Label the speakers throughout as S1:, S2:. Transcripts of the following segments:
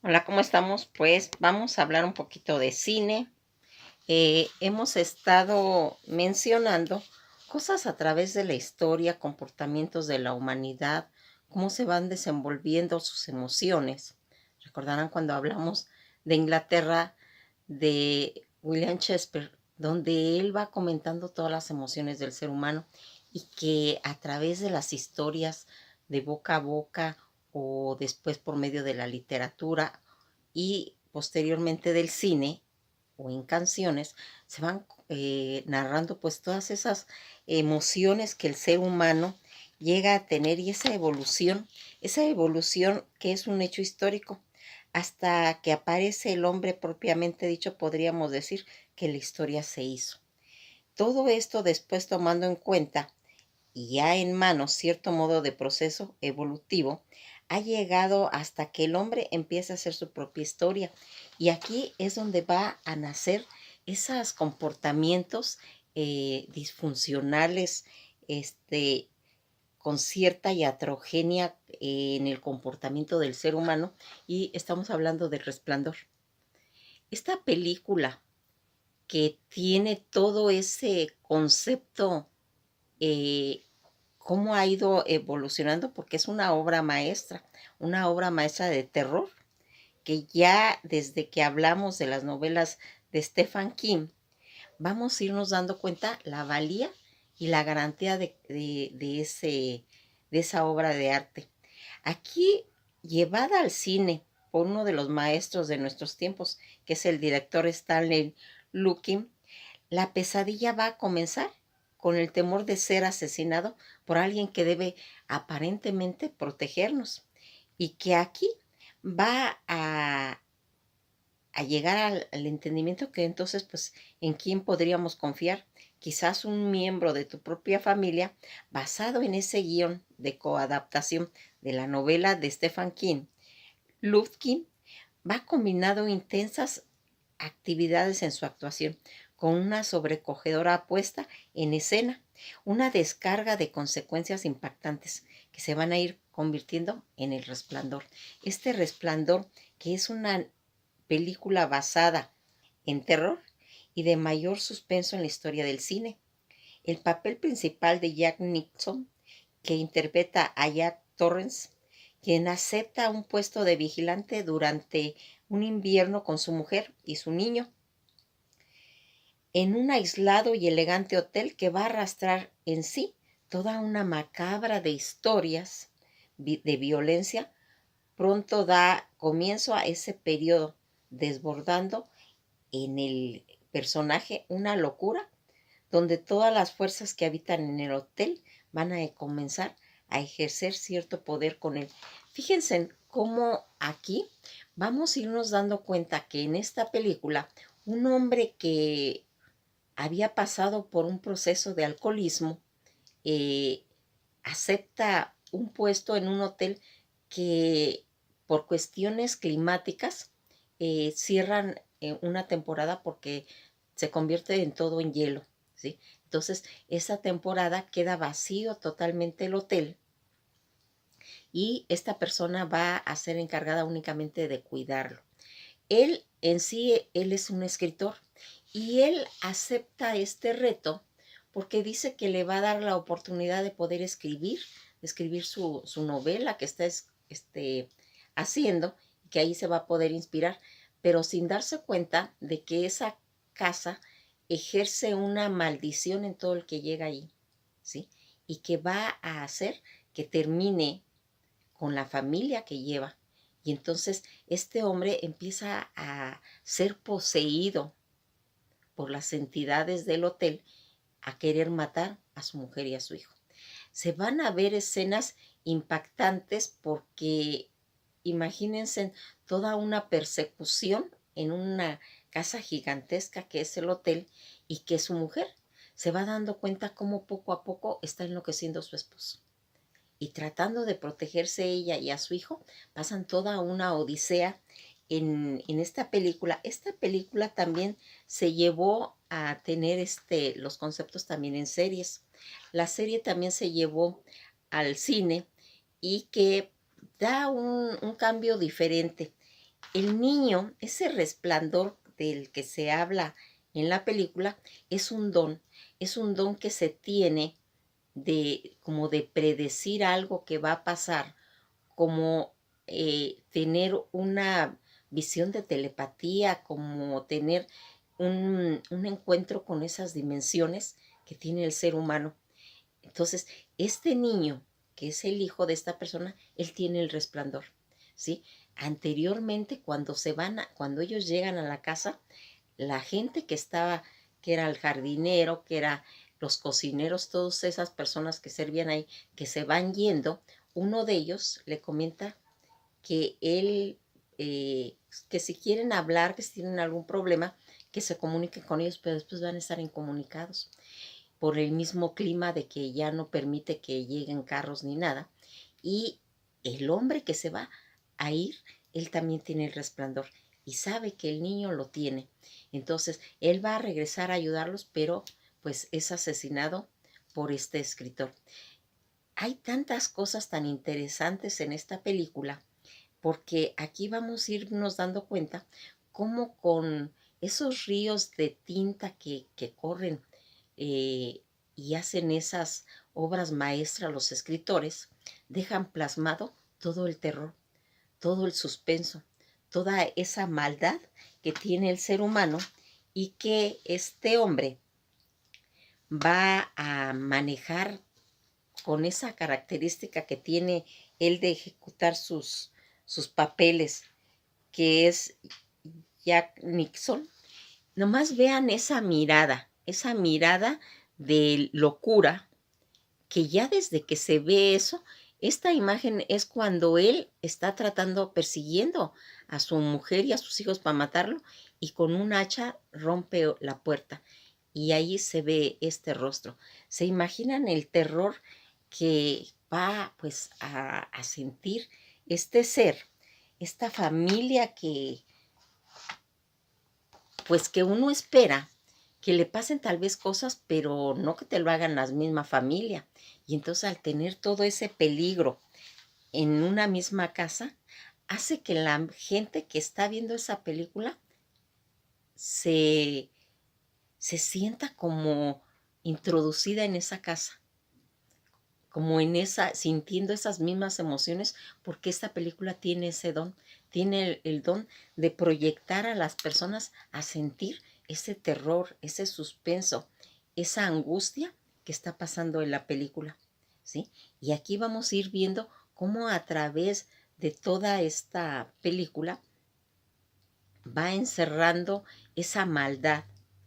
S1: Hola, ¿cómo estamos? Pues vamos a hablar un poquito de cine. Hemos estado mencionando cosas a través de la historia, comportamientos de la humanidad, cómo se van desenvolviendo sus emociones. Recordarán cuando hablamos de Inglaterra, de William Shakespeare, donde él va comentando todas las emociones del ser humano y que a través de las historias de boca a boca o después por medio de la literatura y posteriormente del cine o en canciones, se van narrando pues todas esas emociones que el ser humano llega a tener y esa evolución que es un hecho histórico, hasta que aparece el hombre propiamente dicho, podríamos decir que la historia se hizo. Todo esto después tomando en cuenta y ya en manos cierto modo de proceso evolutivo, ha llegado hasta que el hombre empieza a hacer su propia historia. Y aquí es donde va a nacer esos comportamientos disfuncionales, con cierta iatrogenia en el comportamiento del ser humano. Y estamos hablando del Resplandor. Esta película que tiene todo ese concepto eh, cómo ha ido evolucionando, porque es una obra maestra de terror, que ya desde que hablamos de las novelas de Stephen King, vamos a irnos dando cuenta la valía y la garantía de esa obra de arte. Aquí, llevada al cine por uno de los maestros de nuestros tiempos, que es el director Stanley Lukin, la pesadilla va a comenzar con el temor de ser asesinado por alguien que debe aparentemente protegernos y que aquí va a llegar al entendimiento que entonces, pues, ¿en quién podríamos confiar? Quizás un miembro de tu propia familia, basado en ese guión de coadaptación de la novela de Stephen King. Lufkin va combinado intensas actividades en su actuación, con una sobrecogedora puesta en escena, una descarga de consecuencias impactantes que se van a ir convirtiendo en El Resplandor. Este Resplandor, que es una película basada en terror y de mayor suspenso en la historia del cine. El papel principal de Jack Nixon, que interpreta a Jack Torrance, quien acepta un puesto de vigilante durante un invierno con su mujer y su niño, en un aislado y elegante hotel que va a arrastrar en sí toda una macabra de historias de violencia. Pronto da comienzo a ese periodo, desbordando en el personaje una locura donde todas las fuerzas que habitan en el hotel van a comenzar a ejercer cierto poder con él. Fíjense cómo aquí vamos a irnos dando cuenta que en esta película un hombre que había pasado por un proceso de alcoholismo eh, acepta un puesto en un hotel que por cuestiones climáticas cierran una temporada porque se convierte en todo en hielo, ¿sí? Entonces, esa temporada queda vacío totalmente el hotel y esta persona va a ser encargada únicamente de cuidarlo. Él en sí, él es un escritor y él acepta este reto porque dice que le va a dar la oportunidad de poder escribir su novela que está haciendo, que ahí se va a poder inspirar, pero sin darse cuenta de que esa casa ejerce una maldición en todo el que llega ahí, ¿sí? Y que va a hacer que termine con la familia que lleva. Y entonces este hombre empieza a ser poseído por las entidades del hotel, a querer matar a su mujer y a su hijo. Se van a ver escenas impactantes porque imagínense toda una persecución en una casa gigantesca que es el hotel y que su mujer se va dando cuenta cómo poco a poco está enloqueciendo su esposo y tratando de protegerse ella y a su hijo, pasan toda una odisea en esta película. Esta película también se llevó a tener los conceptos también en series. La serie también se llevó al cine y que da un cambio diferente. El niño, ese resplandor del que se habla en la película, es un don que se tiene de como de predecir algo que va a pasar, como tener una visión de telepatía, como tener un encuentro con esas dimensiones que tiene el ser humano. Entonces, este niño, que es el hijo de esta persona, él tiene el resplandor, ¿sí? Anteriormente, cuando ellos llegan a la casa, la gente que estaba, que era el jardinero, que era los cocineros, todas esas personas que servían ahí, que se van yendo, uno de ellos le comenta que él, que si quieren hablar, que si tienen algún problema, que se comuniquen con ellos, pero después van a estar incomunicados por el mismo clima de que ya no permite que lleguen carros ni nada. Y el hombre que se va a ir, él también tiene el resplandor y sabe que el niño lo tiene. Entonces, él va a regresar a ayudarlos, pero pues es asesinado por este escritor. Hay tantas cosas tan interesantes en esta película, porque aquí vamos a irnos dando cuenta cómo con esos ríos de tinta que corren y hacen esas obras maestras los escritores, dejan plasmado todo el terror, todo el suspenso, toda esa maldad que tiene el ser humano y que este hombre va a manejar con esa característica que tiene él de ejecutar sus papeles, que es Jack Nixon. Nomás vean esa mirada de locura, que ya desde que se ve eso, esta imagen es cuando él está tratando, persiguiendo a su mujer y a sus hijos para matarlo, y con un hacha rompe la puerta. Y ahí se ve este rostro. ¿Se imaginan el terror que va pues a sentir este ser, esta familia que pues que uno espera que le pasen tal vez cosas, pero no que te lo hagan la misma familia? Y entonces al tener todo ese peligro en una misma casa, hace que la gente que está viendo esa película se, se sienta como introducida en esa casa, como en esa, sintiendo esas mismas emociones, porque esta película tiene ese don, tiene el don de proyectar a las personas a sentir ese terror, ese suspenso, esa angustia que está pasando en la película, ¿sí? Y aquí vamos a ir viendo cómo a través de toda esta película va encerrando esa maldad,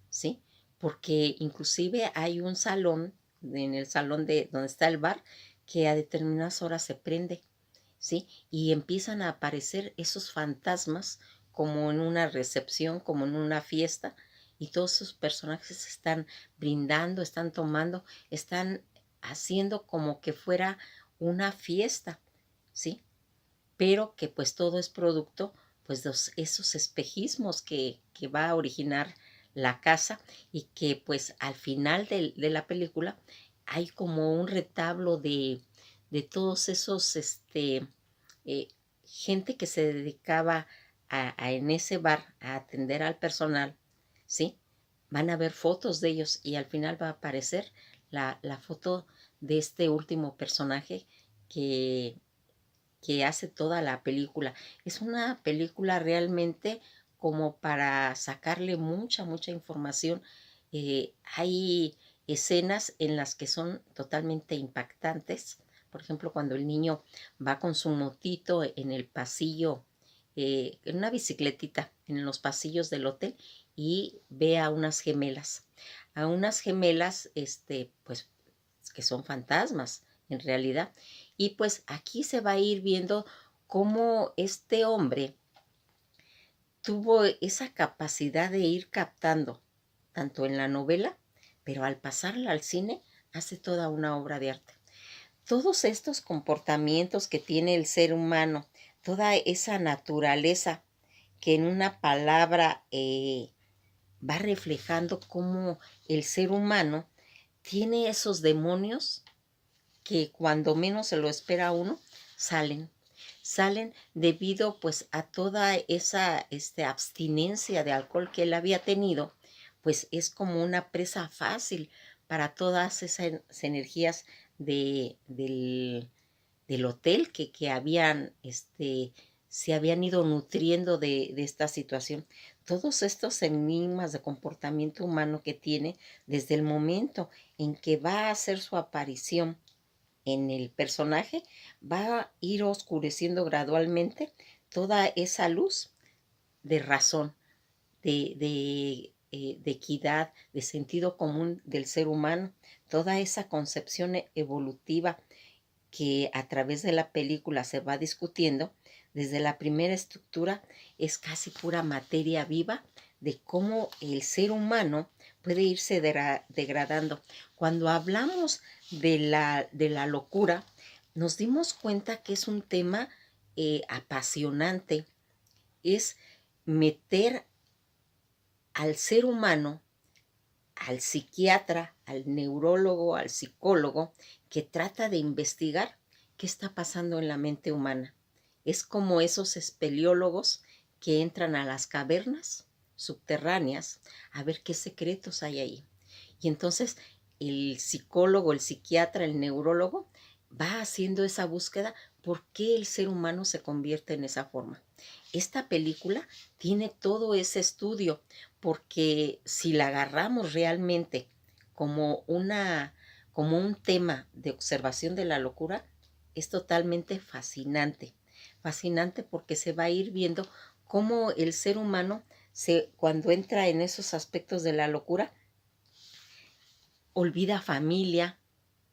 S1: ¿sí? Porque inclusive hay un salón, en el salón de donde está el bar, que a determinadas horas se prende, ¿sí? Y empiezan a aparecer esos fantasmas como en una recepción, como en una fiesta, y todos esos personajes están brindando, están tomando, están haciendo como que fuera una fiesta, ¿sí? Pero que pues todo es producto pues de esos espejismos que va a originar la casa, y que pues al final de la película hay como un retablo de todos esos, eh, gente que se dedicaba en ese bar a atender al personal, ¿sí? Van a ver fotos de ellos y al final va a aparecer la foto de este último personaje que hace toda la película. Es una película realmente como para sacarle mucha información. Hay escenas en las que son totalmente impactantes. Por ejemplo, cuando el niño va con su motito en el pasillo, en una bicicletita, en los pasillos del hotel, y ve a unas gemelas, pues, que son fantasmas en realidad. Y pues aquí se va a ir viendo cómo este hombre tuvo esa capacidad de ir captando, tanto en la novela, pero al pasarla al cine, hace toda una obra de arte. Todos estos comportamientos que tiene el ser humano, toda esa naturaleza que en una palabra va reflejando cómo el ser humano tiene esos demonios que cuando menos se lo espera uno, salen. salen debido pues a toda esa abstinencia de alcohol que él había tenido, pues es como una presa fácil para todas esas energías del hotel que habían, se habían ido nutriendo de esta situación. Todos estos enigmas de comportamiento humano que tiene desde el momento en que va a hacer su aparición en el personaje, va a ir oscureciendo gradualmente toda esa luz de razón, de equidad, de sentido común del ser humano, toda esa concepción evolutiva que a través de la película se va discutiendo. Desde la primera estructura es casi pura materia viva de cómo el ser humano puede irse degradando. Cuando hablamos de la locura, nos dimos cuenta que es un tema apasionante, es meter al ser humano, al psiquiatra, al neurólogo, al psicólogo, que trata de investigar qué está pasando en la mente humana. Es como esos espeleólogos que entran a las cavernas subterráneas a ver qué secretos hay ahí. Y entonces el psicólogo, el psiquiatra, el neurólogo va haciendo esa búsqueda por qué el ser humano se convierte en esa forma. Esta película tiene todo ese estudio, porque si la agarramos realmente como como un tema de observación de la locura, es totalmente fascinante. Fascinante porque se va a ir viendo cómo el ser humano, cuando entra en esos aspectos de la locura, olvida familia,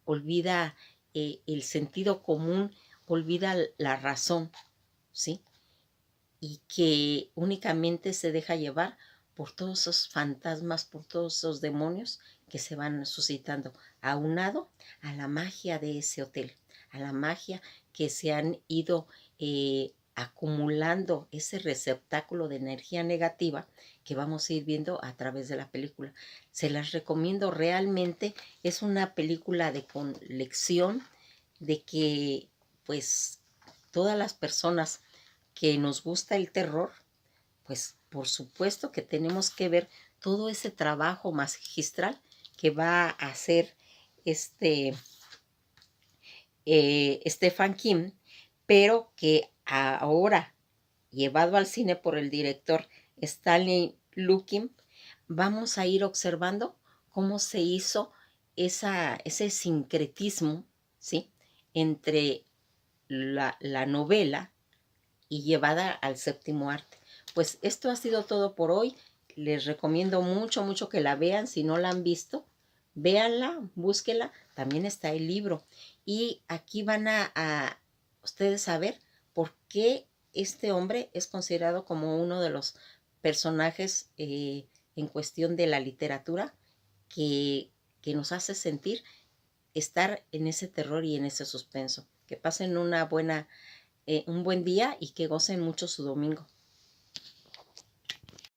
S1: olvida el sentido común, olvida la razón, ¿sí? Y que únicamente se deja llevar por todos esos fantasmas, por todos esos demonios que se van suscitando, aunado a la magia de ese hotel, a la magia que se han ido acumulando, ese receptáculo de energía negativa que vamos a ir viendo a través de la película. Se las recomiendo realmente, es una película de lección de que pues todas las personas que nos gusta el terror, pues por supuesto que tenemos que ver todo ese trabajo magistral que va a hacer Stephen King, pero que ahora, llevado al cine por el director Stanley Lukin, vamos a ir observando cómo se hizo ese sincretismo, ¿sí?, entre la novela y llevada al séptimo arte. Pues esto ha sido todo por hoy. Les recomiendo mucho, mucho que la vean. Si no la han visto, véanla, búsquenla. También está el libro. Y aquí van a ustedes saber por qué este hombre es considerado como uno de los personajes en cuestión de la literatura que nos hace sentir estar en ese terror y en ese suspenso. Que pasen un buen día y que gocen mucho su domingo.